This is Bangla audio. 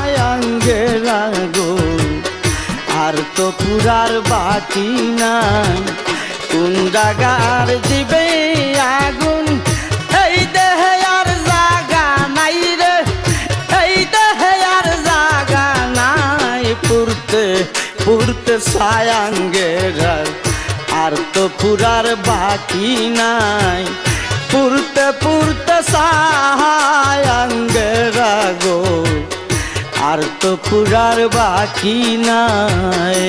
সায়াঙ্গের আগুন আর তো পুরার বাকি নাই কোন জাগার দিবে আগুন এই দেহে আর জাগা নাই রে এই দেহে আর জাগা নাই পুরতে পুরতে সায়াঙ্গের আর তো পুরার বাকি নাই পুরতে পুরতে সায়াঙ্গের আগুন আর তো পুরার বাকি নাই।